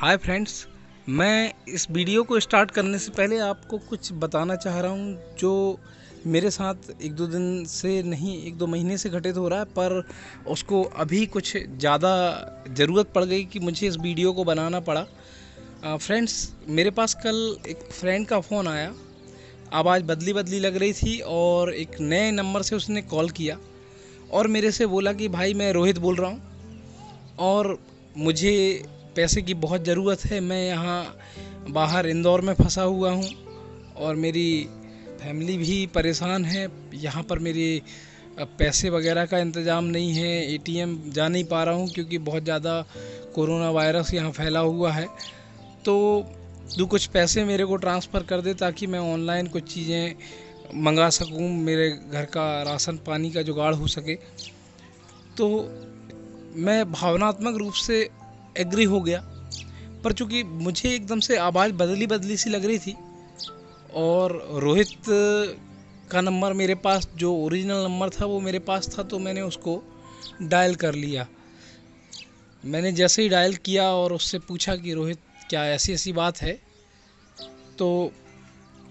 Hi friends, मैं इस video को स्टार्ट करने से पहले आपको कुछ बताना चाह रहा हूँ जो मेरे साथ एक दो दिन से नहीं, एक दो महीने से घटित हो रहा है, पर उसको अभी कुछ ज़्यादा ज़रूरत पड़ गई कि मुझे इस वीडियो को बनाना पड़ा। फ्रेंड्स, मेरे पास कल एक फ्रेंड का फ़ोन आया। आवाज़ बदली बदली लग रही थी और एक नए नंबर से उसने कॉल किया और मेरे से बोला कि भाई मैं रोहित बोल रहा हूँ और मुझे पैसे की बहुत ज़रूरत है। मैं यहाँ बाहर इंदौर में फंसा हुआ हूँ और मेरी फैमिली भी परेशान है। यहाँ पर मेरे पैसे वगैरह का इंतज़ाम नहीं है, एटीएम जा नहीं पा रहा हूँ क्योंकि बहुत ज़्यादा कोरोना वायरस यहाँ फैला हुआ है। तो तू कुछ पैसे मेरे को ट्रांसफ़र कर दे ताकि मैं ऑनलाइन कुछ चीज़ें मंगा सकूँ, मेरे घर का राशन पानी का जुगाड़ हो सके। तो मैं भावनात्मक रूप से एग्री हो गया, पर चूंकि मुझे एकदम से आवाज़ बदली बदली सी लग रही थी और रोहित का नंबर मेरे पास, जो ओरिजिनल नंबर था वो मेरे पास था, तो मैंने उसको डायल कर लिया। मैंने जैसे ही डायल किया और उससे पूछा कि रोहित क्या ऐसी ऐसी बात है, तो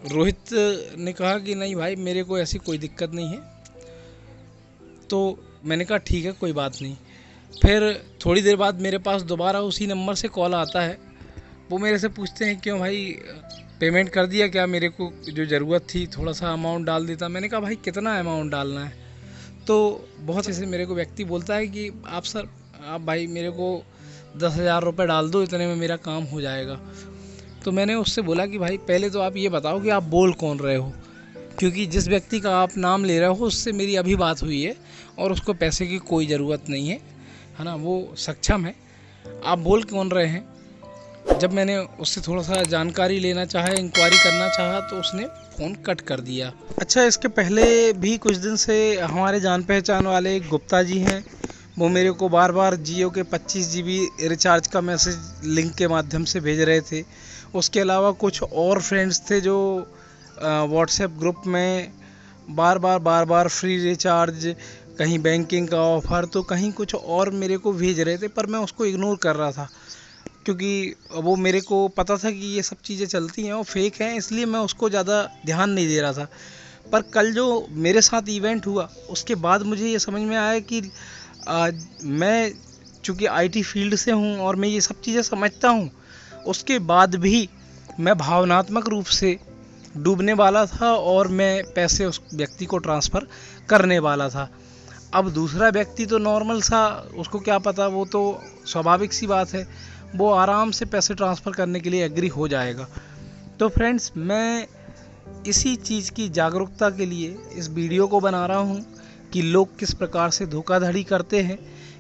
रोहित ने कहा कि नहीं भाई, मेरे को ऐसी कोई दिक्कत नहीं है। तो मैंने कहा ठीक है, कोई बात नहीं। फिर थोड़ी देर बाद मेरे पास दोबारा उसी नंबर से कॉल आता है। वो मेरे से पूछते हैं क्यों भाई, पेमेंट कर दिया क्या? मेरे को जो ज़रूरत थी थोड़ा सा अमाउंट डाल देता। मैंने कहा भाई कितना अमाउंट डालना है? तो बहुत ऐसे मेरे को व्यक्ति बोलता है कि आप भाई मेरे को 10,000 रुपये डाल दो, इतने में मेरा काम हो जाएगा। तो मैंने उससे बोला कि भाई पहले तो आप ये बताओ कि आप बोल कौन रहे हो, क्योंकि जिस व्यक्ति का आप नाम ले रहे हो उससे मेरी अभी बात हुई है और उसको पैसे की कोई ज़रूरत नहीं है ना, वो सक्षम है। आप बोल कौन रहे हैं? जब मैंने उससे थोड़ा सा जानकारी लेना चाहा, इंक्वायरी करना चाहा, तो उसने फ़ोन कट कर दिया। अच्छा, इसके पहले भी कुछ दिन से हमारे जान पहचान वाले गुप्ता जी हैं, वो मेरे को बार बार जियो के 25 GB रिचार्ज का मैसेज लिंक के माध्यम से भेज रहे थे। उसके अलावा कुछ और फ्रेंड्स थे जो व्हाट्सएप ग्रुप में बार बार फ्री रिचार्ज, कहीं बैंकिंग का ऑफ़र, तो कहीं कुछ और मेरे को भेज रहे थे, पर मैं उसको इग्नोर कर रहा था क्योंकि वो मेरे को पता था कि ये सब चीज़ें चलती हैं और फेक हैं, इसलिए मैं उसको ज़्यादा ध्यान नहीं दे रहा था। पर कल जो मेरे साथ इवेंट हुआ उसके बाद मुझे ये समझ में आया कि मैं चूँकि आईटी फील्ड से हूँ और मैं ये सब चीज़ें समझता हूँ, उसके बाद भी मैं भावनात्मक रूप से डूबने वाला था और मैं पैसे उस व्यक्ति को ट्रांसफ़र करने वाला था। अब दूसरा व्यक्ति तो नॉर्मल सा, उसको क्या पता, वो तो स्वाभाविक सी बात है, वो आराम से पैसे ट्रांसफ़र करने के लिए एग्री हो जाएगा। तो फ्रेंड्स, मैं इसी चीज़ की जागरूकता के लिए इस वीडियो को बना रहा हूँ कि लोग किस प्रकार से धोखाधड़ी करते हैं,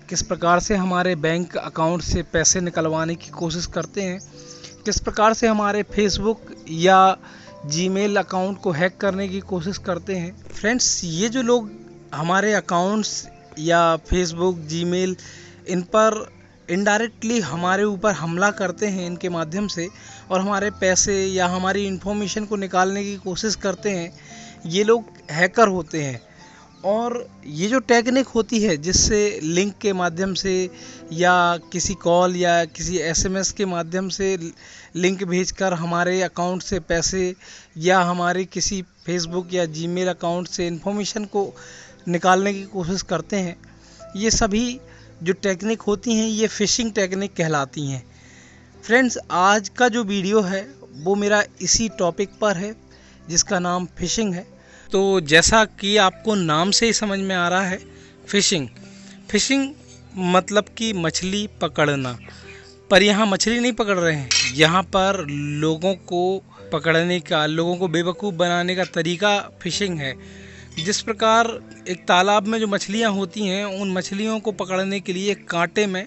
किस प्रकार से हमारे बैंक अकाउंट से पैसे निकलवाने की कोशिश करते हैं, किस प्रकार से हमारे फेसबुक या जीमेल अकाउंट को हैक करने की कोशिश करते हैं। फ्रेंड्स, ये जो लोग हमारे अकाउंट्स या फेसबुक, जीमेल, इन पर इनडायरेक्टली हमारे ऊपर हमला करते हैं इनके माध्यम से, और हमारे पैसे या हमारी इन्फॉर्मेशन को निकालने की कोशिश करते हैं, ये लोग हैकर होते हैं। और ये जो टेक्निक होती है जिससे लिंक के माध्यम से या किसी कॉल या किसी एसएमएस के माध्यम से लिंक भेजकर हमारे अकाउंट से पैसे या हमारे किसी फेसबुक या जीमेल अकाउंट से इन्फॉर्मेशन को निकालने की कोशिश करते हैं, ये सभी जो टेक्निक होती हैं ये फ़िशिंग टेक्निक कहलाती हैं। फ्रेंड्स, आज का जो वीडियो है वो मेरा इसी टॉपिक पर है जिसका नाम फ़िशिंग है। तो जैसा कि आपको नाम से ही समझ में आ रहा है, फ़िशिंग मतलब कि मछली पकड़ना। पर यहाँ मछली नहीं पकड़ रहे हैं, यहाँ पर लोगों को पकड़ने का, लोगों को बेवकूफ़ बनाने का तरीका फ़िशिंग है। जिस प्रकार एक तालाब में जो मछलियाँ होती हैं, उन मछलियों को पकड़ने के लिए कांटे में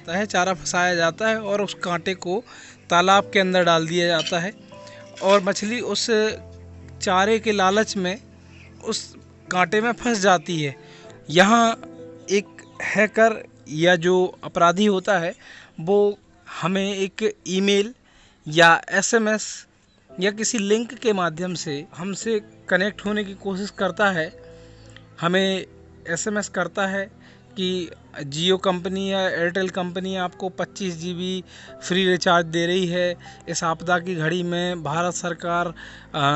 चारा फंसाया जाता है और उस कांटे को तालाब के अंदर डाल दिया जाता है और मछली उस चारे के लालच में उस कांटे में फंस जाती है। यहाँ एक हैकर या जो अपराधी होता है वो हमें एक ईमेल या एसएमएस या किसी लिंक के माध्यम से हमसे कनेक्ट होने की कोशिश करता है, हमें एसएमएस करता है कि जियो कंपनी या एयरटेल कंपनी आपको 25 GB फ्री रिचार्ज दे रही है। इस आपदा की घड़ी में भारत सरकार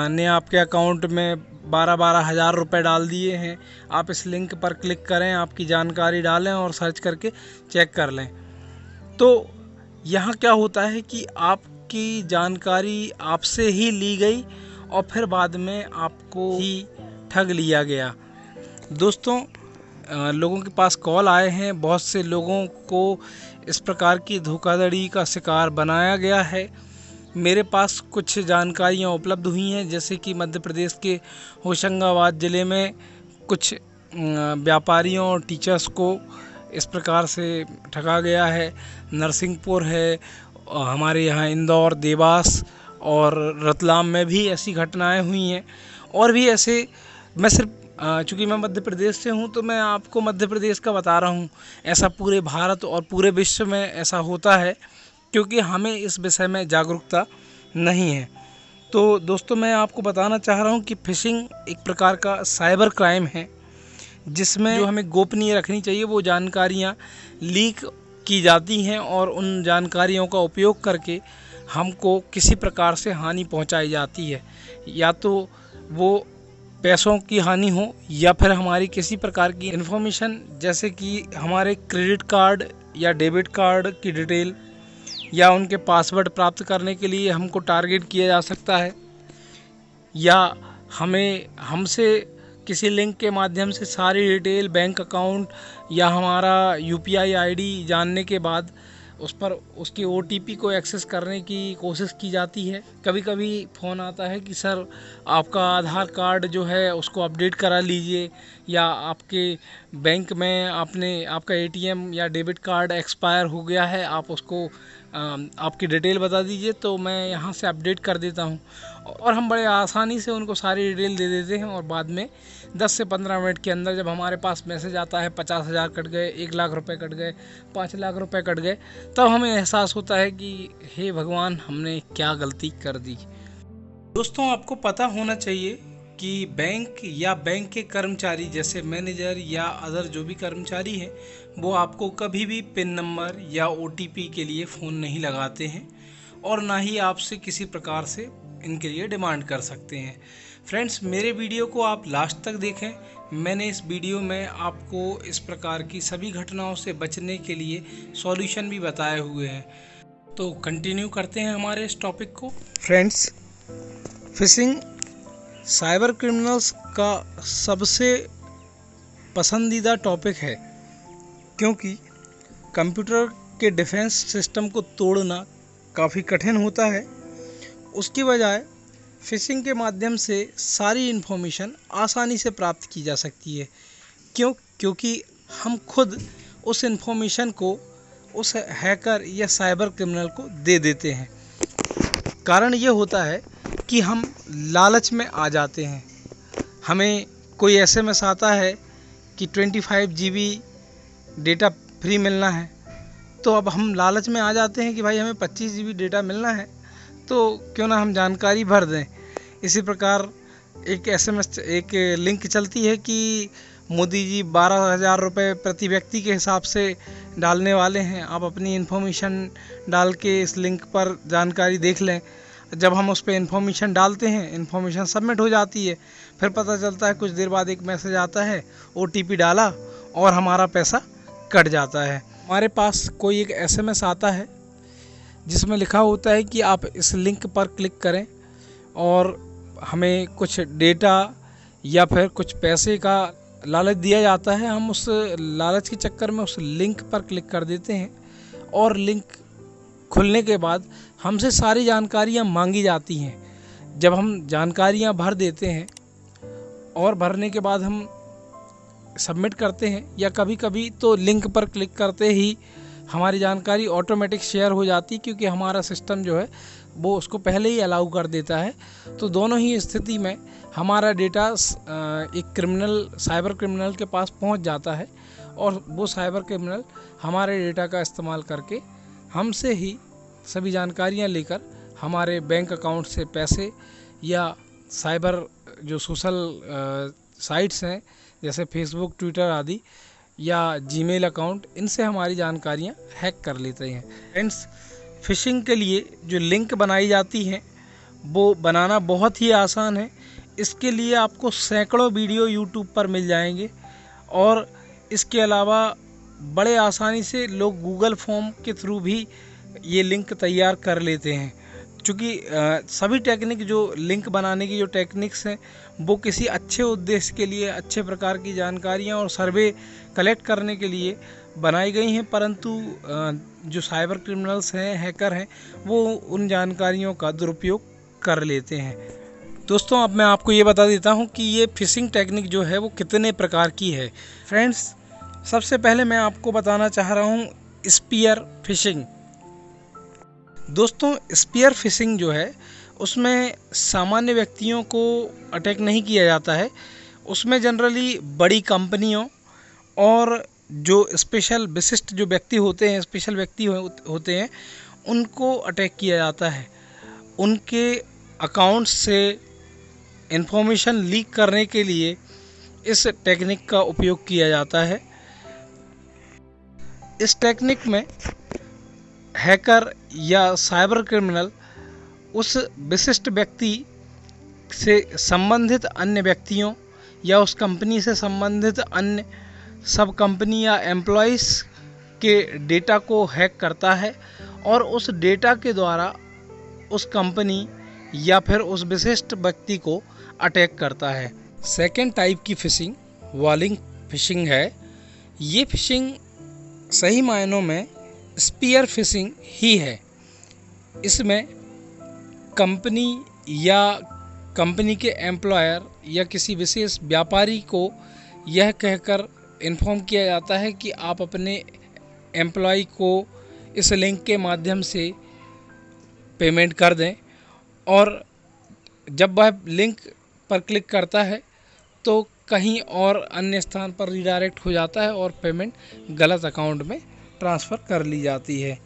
ने आपके अकाउंट में 12-12 हज़ार रुपये डाल दिए हैं। आप इस लिंक पर क्लिक करें, आपकी जानकारी डालें और सर्च करके चेक कर लें। तो यहाँ क्या होता है कि आपकी जानकारी आपसे ही ली गई और फिर बाद में आपको ही ठग लिया गया। दोस्तों, लोगों के पास कॉल आए हैं, बहुत से लोगों को इस प्रकार की धोखाधड़ी का शिकार बनाया गया है। मेरे पास कुछ जानकारियाँ उपलब्ध हुई हैं, जैसे कि मध्य प्रदेश के होशंगाबाद ज़िले में कुछ व्यापारियों और टीचर्स को इस प्रकार से ठगा गया है। नरसिंहपुर है, हमारे यहाँ इंदौर, देवास और रतलाम में भी ऐसी घटनाएं हुई हैं। और भी ऐसे, मैं सिर्फ चूँकि मैं मध्य प्रदेश से हूँ तो मैं आपको मध्य प्रदेश का बता रहा हूँ। ऐसा पूरे भारत और पूरे विश्व में ऐसा होता है, क्योंकि हमें इस विषय में जागरूकता नहीं है। तो दोस्तों, मैं आपको बताना चाह रहा हूँ कि फिशिंग एक प्रकार का साइबर क्राइम है, जिसमें जो हमें गोपनीय रखनी चाहिए वो जानकारियाँ लीक की जाती हैं और उन जानकारियों का उपयोग करके हमको किसी प्रकार से हानि पहुंचाई जाती है। या तो वो पैसों की हानि हो या फिर हमारी किसी प्रकार की इन्फॉर्मेशन, जैसे कि हमारे क्रेडिट कार्ड या डेबिट कार्ड की डिटेल या उनके पासवर्ड प्राप्त करने के लिए हमको टारगेट किया जा सकता है, या हमसे किसी लिंक के माध्यम से सारी डिटेल, बैंक अकाउंट या हमारा UPI ID जानने के बाद उस पर उसकी OTP को एक्सेस करने की कोशिश की जाती है। कभी कभी फ़ोन आता है कि सर आपका आधार कार्ड जो है उसको अपडेट करा लीजिए, या आपके बैंक में आपका ATM या डेबिट कार्ड एक्सपायर हो गया है, आप उसको आपकी डिटेल बता दीजिए तो मैं यहाँ से अपडेट कर देता हूँ। और हम बड़े आसानी से उनको सारी डिटेल दे देते हैं और बाद में 10 से 15 मिनट के अंदर जब हमारे पास मैसेज आता है 50,000 कट गए, 1 लाख रुपए कट गए, 5 लाख रुपए कट गए, तब हमें एहसास होता है कि हे भगवान, हमने क्या गलती कर दी। दोस्तों, आपको पता होना चाहिए कि बैंक या बैंक के कर्मचारी जैसे मैनेजर या अदर जो भी कर्मचारी हैं, वो आपको कभी भी पिन नंबर या OTP के लिए फ़ोन नहीं लगाते हैं और ना ही आपसे किसी प्रकार से इनके लिए डिमांड कर सकते हैं। फ्रेंड्स, मेरे वीडियो को आप लास्ट तक देखें। मैंने इस वीडियो में आपको इस प्रकार की सभी घटनाओं से बचने के लिए सॉल्यूशन भी बताए हुए हैं। तो कंटिन्यू करते हैं हमारे इस टॉपिक को। फ्रेंड्स, फिशिंग साइबर क्रिमिनल्स का सबसे पसंदीदा टॉपिक है, क्योंकि कंप्यूटर के डिफेंस सिस्टम को तोड़ना काफ़ी कठिन होता है। उसकी बजाय फिशिंग के माध्यम से सारी इन्फॉर्मेशन आसानी से प्राप्त की जा सकती है। क्योंकि हम खुद उस इन्फॉर्मेशन को उस हैकर या साइबर क्रिमिनल को दे देते हैं। कारण ये होता है कि हम लालच में आ जाते हैं। हमें कोई SMS आता है कि 25 GB डेटा फ्री मिलना है, तो अब हम लालच में आ जाते हैं कि भाई हमें 25 GB डेटा मिलना है, तो क्यों ना हम जानकारी भर दें। इसी प्रकार एक लिंक चलती है कि मोदी जी 12,000 रुपये प्रति व्यक्ति के हिसाब से डालने वाले हैं, आप अपनी इन्फॉर्मेशन डाल के इस लिंक पर जानकारी देख लें। जब हम उस पर इन्फॉर्मेशन डालते हैं, इन्फॉर्मेशन सबमिट हो जाती है, फिर पता चलता है कुछ देर बाद एक मैसेज आता है, OTP डाला और हमारा पैसा कट जाता है। हमारे पास कोई एक SMS आता है जिसमें लिखा होता है कि आप इस लिंक पर क्लिक करें और हमें कुछ डेटा या फिर कुछ पैसे का लालच दिया जाता है। हम उस लालच के चक्कर में उस लिंक पर क्लिक कर देते हैं और लिंक खुलने के बाद हमसे सारी जानकारियाँ मांगी जाती हैं। जब हम जानकारियाँ भर देते हैं और भरने के बाद हम सबमिट करते हैं, या कभी कभी तो लिंक पर क्लिक करते ही हमारी जानकारी ऑटोमेटिक शेयर हो जाती, क्योंकि हमारा सिस्टम जो है वो उसको पहले ही अलाउ कर देता है। तो दोनों ही स्थिति में हमारा डेटा एक साइबर क्रिमिनल के पास पहुंच जाता है और वो साइबर क्रिमिनल हमारे डेटा का इस्तेमाल करके हमसे ही सभी जानकारियां लेकर हमारे बैंक अकाउंट से पैसे, या साइबर जो सोशल साइट्स हैं जैसे फेसबुक, ट्विटर आदि, या जीमेल अकाउंट, इनसे हमारी जानकारियां हैक कर लेते हैं। फ्रेंड्स, फ़िशिंग के लिए जो लिंक बनाई जाती हैं वो बनाना बहुत ही आसान है। इसके लिए आपको सैकड़ों वीडियो यूट्यूब पर मिल जाएंगे और इसके अलावा बड़े आसानी से लोग गूगल फॉर्म के थ्रू भी ये लिंक तैयार कर लेते हैं। क्योंकि सभी टेक्निक जो लिंक बनाने की जो टेक्निक्स हैं वो किसी अच्छे उद्देश्य के लिए, अच्छे प्रकार की जानकारियां और सर्वे कलेक्ट करने के लिए बनाई गई हैं, परंतु जो साइबर क्रिमिनल्स हैं, हैकर हैं, वो उन जानकारियों का दुरुपयोग कर लेते हैं। दोस्तों, अब मैं आपको ये बता देता हूँ कि ये फ़िशिंग टेक्निक जो है वो कितने प्रकार की है। फ्रेंड्स, सबसे पहले मैं आपको बताना चाह रहा हूँ स्पीयर फिशिंग। दोस्तों, स्पीयर फिशिंग जो है उसमें सामान्य व्यक्तियों को अटैक नहीं किया जाता है। उसमें जनरली बड़ी कंपनियों और जो स्पेशल विशिष्ट जो व्यक्ति होते हैं, स्पेशल व्यक्ति होते हैं, उनको अटैक किया जाता है। उनके अकाउंट्स से इंफॉर्मेशन लीक करने के लिए इस टेक्निक का उपयोग किया जाता है। इस टेक्निक में हैकर या साइबर क्रिमिनल उस विशिष्ट व्यक्ति से संबंधित अन्य व्यक्तियों या उस कंपनी से संबंधित अन्य सब कंपनी या एम्प्लॉइज़ के डेटा को हैक करता है और उस डेटा के द्वारा उस कंपनी या फिर उस विशिष्ट व्यक्ति को अटैक करता है। सेकेंड टाइप की फ़िशिंग वॉलिंग फ़िशिंग है। ये फ़िशिंग सही मायनों में स्पीयर फिशिंग ही है। इसमें कंपनी या कंपनी के एम्प्लॉयर या किसी विशेष व्यापारी को यह कहकर इन्फॉर्म किया जाता है कि आप अपने एम्प्लॉय को इस लिंक के माध्यम से पेमेंट कर दें, और जब वह लिंक पर क्लिक करता है तो कहीं और अन्य स्थान पर रीडायरेक्ट हो जाता है और पेमेंट गलत अकाउंट में ट्रांसफ़र कर ली जाती है।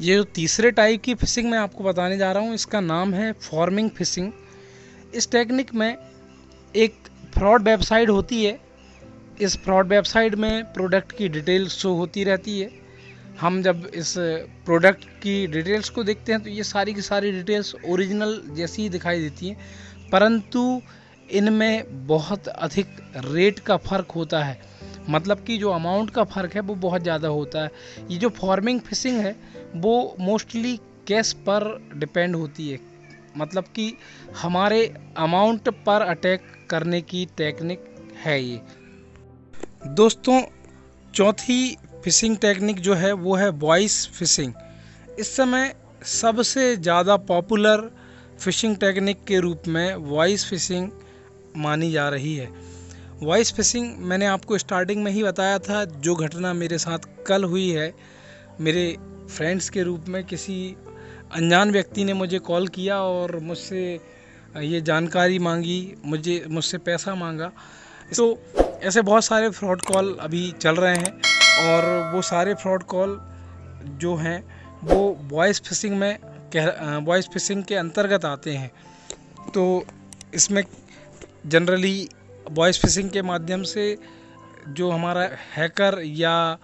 ये जो तीसरे टाइप की फ़िशिंग मैं आपको बताने जा रहा हूँ, इसका नाम है फॉर्मिंग फ़िशिंग। इस टेक्निक में एक फ्रॉड वेबसाइट होती है। इस फ्रॉड वेबसाइट में प्रोडक्ट की डिटेल शो होती रहती है। हम जब इस प्रोडक्ट की डिटेल्स को देखते हैं तो ये सारी की सारी डिटेल्स ओरिजिनल जैसी ही दिखाई देती हैं, परंतु इनमें बहुत अधिक रेट का फ़र्क होता है। मतलब कि जो अमाउंट का फ़र्क है वो बहुत ज़्यादा होता है। ये जो फॉर्मिंग फ़िशिंग है वो मोस्टली कैश पर डिपेंड होती है, मतलब कि हमारे अमाउंट पर अटैक करने की टेक्निक है ये। दोस्तों, चौथी फ़िशिंग टेक्निक जो है वो है वॉइस फ़िशिंग। इस समय सबसे ज़्यादा पॉपुलर फ़िशिंग टेक्निक के रूप में वॉइस फ़िशिंग मानी जा रही है। वॉइस फ़िशिंग मैंने आपको स्टार्टिंग में ही बताया था। जो घटना मेरे साथ कल हुई है, मेरे फ्रेंड्स के रूप में किसी अनजान व्यक्ति ने मुझे कॉल किया और मुझसे ये जानकारी मांगी, मुझसे पैसा मांगा। तो ऐसे बहुत सारे फ्रॉड कॉल अभी चल रहे हैं और वो सारे फ्रॉड कॉल जो हैं वो वॉइस फ़िशिंग के अंतर्गत आते हैं। तो इसमें जनरली वॉइस फ़िशिंग के माध्यम से जो हमारा हैकर या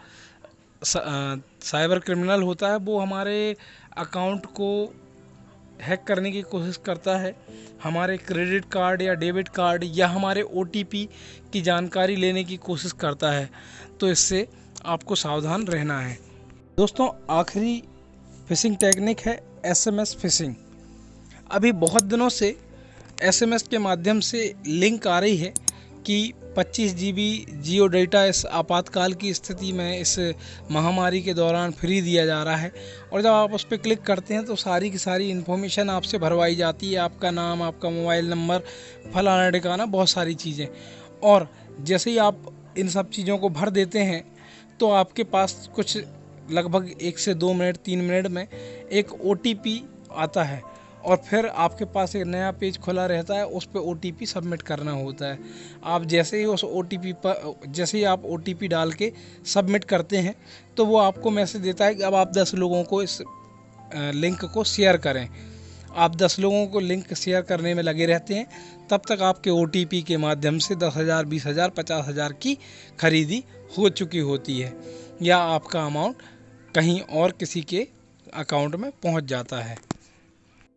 साइबर क्रिमिनल होता है वो हमारे अकाउंट को हैक करने की कोशिश करता है। हमारे क्रेडिट कार्ड या डेबिट कार्ड या हमारे OTP की जानकारी लेने की कोशिश करता है। तो इससे आपको सावधान रहना है। दोस्तों, आखिरी फ़िशिंग टेक्निक है SMS फ़िशिंग। अभी बहुत दिनों से SMS के माध्यम से लिंक आ रही है कि 25 GB जियो डेटा इस आपातकाल की स्थिति में, इस महामारी के दौरान फ्री दिया जा रहा है। और जब आप उस पर क्लिक करते हैं तो सारी की सारी इन्फॉर्मेशन आपसे भरवाई जाती है, आपका नाम, आपका मोबाइल नंबर, फलाना ठिकाना, बहुत सारी चीज़ें। और जैसे ही आप इन सब चीज़ों को भर देते हैं तो आपके पास कुछ लगभग 1 से 2 मिनट 3 मिनट में एक OTP आता है और फिर आपके पास एक नया पेज खुला रहता है। उस पर OTP सबमिट करना होता है। आप जैसे ही आप OTP डाल के सबमिट करते हैं तो वो आपको मैसेज देता है कि अब आप 10 लोगों को इस लिंक को शेयर करें। आप 10 लोगों को लिंक शेयर करने में लगे रहते हैं, तब तक आपके OTP के माध्यम से 10,000, 20,000, 50,000 की खरीदी हो चुकी होती है या आपका अमाउंट कहीं और किसी के अकाउंट में पहुंच जाता है।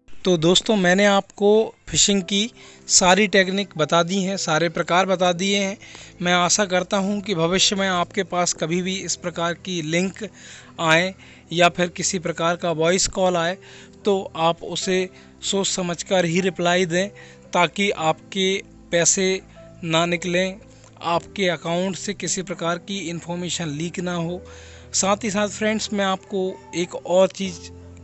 तो दोस्तों, मैंने आपको फ़िशिंग की सारी टेक्निक बता दी हैं, सारे प्रकार बता दिए हैं। मैं आशा करता हूं कि भविष्य में आपके पास कभी भी इस प्रकार की लिंक आए या फिर किसी प्रकार का वॉइस कॉल आए तो आप उसे सोच समझकर ही रिप्लाई दें, ताकि आपके पैसे ना निकलें, आपके अकाउंट से किसी प्रकार की इन्फॉर्मेशन लीक ना हो। साथ ही साथ फ्रेंड्स, मैं आपको एक और चीज़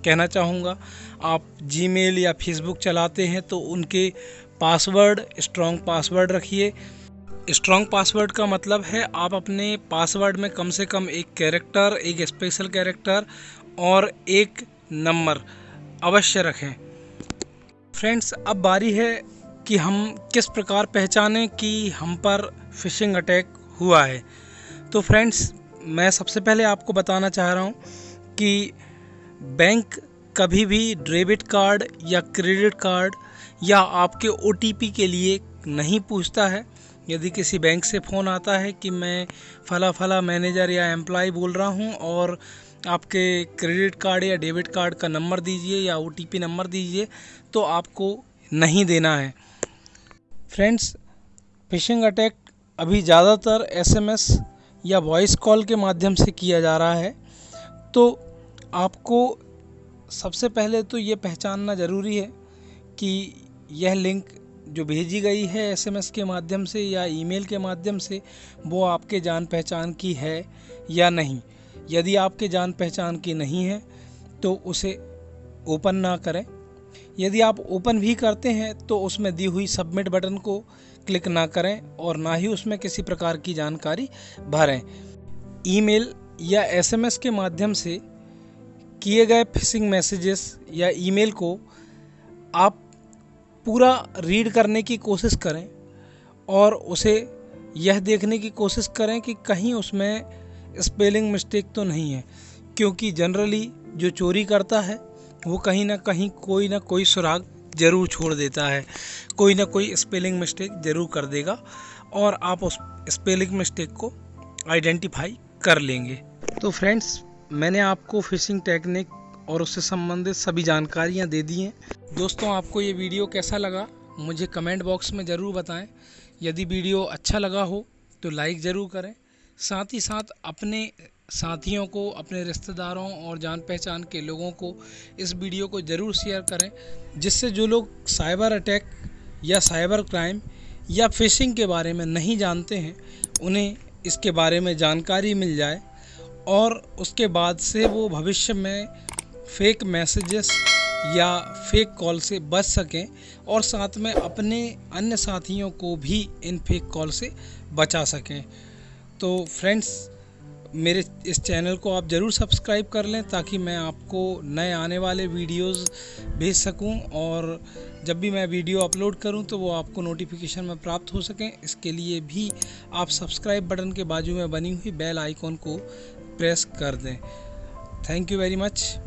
कहना चाहूँगा। आप जीमेल या फेसबुक चलाते हैं तो उनके पासवर्ड स्ट्रॉन्ग पासवर्ड रखिए। स्ट्रॉन्ग पासवर्ड का मतलब है आप अपने पासवर्ड में कम से कम एक कैरेक्टर, एक स्पेशल कैरेक्टर और एक नंबर अवश्य रखें। फ्रेंड्स, अब बारी है कि हम किस प्रकार पहचानें कि हम पर फ़िशिंग अटैक हुआ है। तो फ्रेंड्स, मैं सबसे पहले आपको बताना चाह रहा हूँ कि बैंक कभी भी डेबिट कार्ड या क्रेडिट कार्ड या आपके OTP के लिए नहीं पूछता है। यदि किसी बैंक से फ़ोन आता है कि मैं फला मैनेजर या एम्प्लॉय बोल रहा हूं और आपके क्रेडिट कार्ड या डेबिट कार्ड का नंबर दीजिए या OTP नंबर दीजिए, तो आपको नहीं देना है। फ्रेंड्स, फ़िशिंग अटैक अभी ज़्यादातर SMS या वॉइस कॉल के माध्यम से किया जा रहा है। तो आपको सबसे पहले तो ये पहचानना ज़रूरी है कि यह लिंक जो भेजी गई है SMS के माध्यम से या ईमेल के माध्यम से, वो आपके जान पहचान की है या नहीं। यदि आपके जान पहचान की नहीं है तो उसे ओपन ना करें। यदि आप ओपन भी करते हैं तो उसमें दी हुई सबमिट बटन को क्लिक ना करें और ना ही उसमें किसी प्रकार की जानकारी भरें। ईमेल या SMS के माध्यम से किए गए फिशिंग मैसेजेस या ईमेल को आप पूरा रीड करने की कोशिश करें और उसे यह देखने की कोशिश करें कि कहीं उसमें स्पेलिंग मिस्टेक तो नहीं है, क्योंकि जनरली जो चोरी करता है वो कहीं ना कहीं कोई ना कोई सुराग ज़रूर छोड़ देता है, कोई ना कोई स्पेलिंग मिस्टेक ज़रूर कर देगा और आप उस स्पेलिंग मिस्टेक को आइडेंटिफाई कर लेंगे। तो फ्रेंड्स, मैंने आपको फ़िशिंग टेक्निक और उससे संबंधित सभी जानकारियाँ दे दी हैं। दोस्तों, आपको ये वीडियो कैसा लगा मुझे कमेंट बॉक्स में ज़रूर बताएं। यदि वीडियो अच्छा लगा हो तो लाइक ज़रूर करें। साथ ही साथ अपने साथियों को, अपने रिश्तेदारों और जान पहचान के लोगों को इस वीडियो को ज़रूर शेयर करें, जिससे जो लोग साइबर अटैक या साइबर क्राइम या फ़िशिंग के बारे में नहीं जानते हैं उन्हें इसके बारे में जानकारी मिल जाए और उसके बाद से वो भविष्य में फेक मैसेजेस या फेक कॉल से बच सकें और साथ में अपने अन्य साथियों को भी इन फेक कॉल से बचा सकें। तो फ्रेंड्स, मेरे इस चैनल को आप ज़रूर सब्सक्राइब कर लें ताकि मैं आपको नए आने वाले वीडियोस भेज सकूं और जब भी मैं वीडियो अपलोड करूं तो वो आपको नोटिफिकेशन में प्राप्त हो सकें। इसके लिए भी आप सब्सक्राइब बटन के बाजू में बनी हुई बेल आइकॉन को प्रेस कर दें। Thank you very much.